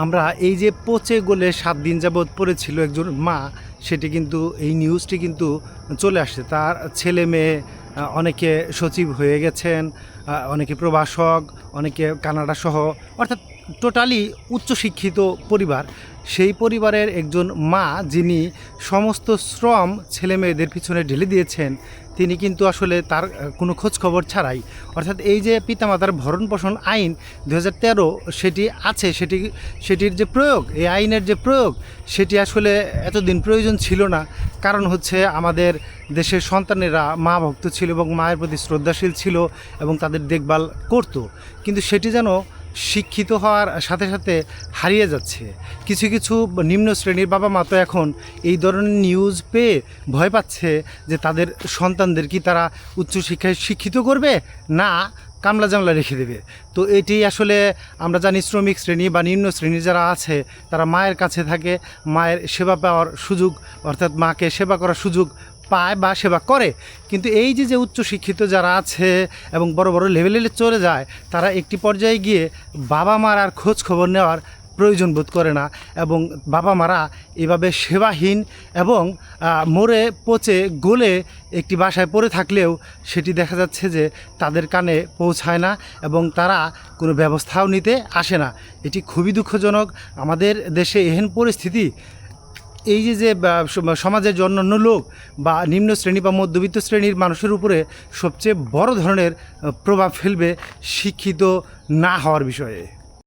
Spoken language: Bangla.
আমরা এই যে পচে গলে 7 দিন যাবৎ পড়েছিল একজন মা, সেটি কিন্তু এই নিউজটি কিন্তু চলে আসছে। তার ছেলে মেয়ে অনেকে সচিব হয়ে গেছেন, অনেকে প্রভাষক, অনেকে কানাডা সহ, অর্থাৎ টোটালি উচ্চশিক্ষিত পরিবার। সেই পরিবারের একজন মা যিনি সমস্ত শ্রম ছেলে মেয়েদের পিছনে ঢেলে দিয়েছেন, তিনি কিন্তু আসলে তার কোনো খোঁজ খবর ছাড়াই, অর্থাৎ এই যে পিতামাতার ভরণ পোষণ আইন 2013 সেটি আছে, সেটির যে প্রয়োগ, এই আইনের যে প্রয়োগ, সেটি আসলে এতদিন প্রয়োজন ছিল না। কারণ হচ্ছে আমাদের দেশের সন্তানেরা মা ভক্ত ছিল এবং মায়ের প্রতি শ্রদ্ধাশীল ছিল এবং তাদের দেখভাল করত, কিন্তু সেটি যেন শিক্ষিত হওয়ার সাথে সাথে হারিয়ে যাচ্ছে। কিছু কিছু নিম্ন শ্রেণীর বাবা মা তো এখন এই ধরনের নিউজ পেয়ে ভয় পাচ্ছে যে তাদের সন্তানদের কি তারা উচ্চশিক্ষায় শিক্ষিত করবে, না কামলা জামলা রেখে দেবে। তো এটি আসলে আমরা জানি শ্রমিক শ্রেণী বা নিম্ন শ্রেণী যারা আছে তারা মায়ের কাছে থাকে, মায়ের সেবা পাওয়ার সুযোগ, অর্থাৎ মাকে সেবা করার সুযোগ পায় বা সেবা করে। কিন্তু এই যে উচ্চশিক্ষিত যারা আছে এবং বড় বড় লেভেলে চলে যায়, তারা একটি পর্যায়ে গিয়ে বাবা মার আর খোঁজ খবর নেওয়ার প্রয়োজন বোধ করে না এবং বাবা মারা এভাবে সেবাহীন এবং মরে পচে গলে একটি বাসায় পড়ে থাকলেও সেটি দেখা যাচ্ছে যে তাদের কানে পৌঁছায় না এবং তারা কোনো ব্যবস্থাও নিতে আসে না। এটি খুবই দুঃখজনক। আমাদের দেশে এহেন পরিস্থিতি, এই যে সমাজের অন্যান্য লোক বা নিম্ন শ্রেণী বা মধ্যবিত্ত শ্রেণীর মানুষের উপরে সবচেয়ে বড় ধরনের প্রভাব ফেলবে শিক্ষিত না হওয়ার বিষয়ে।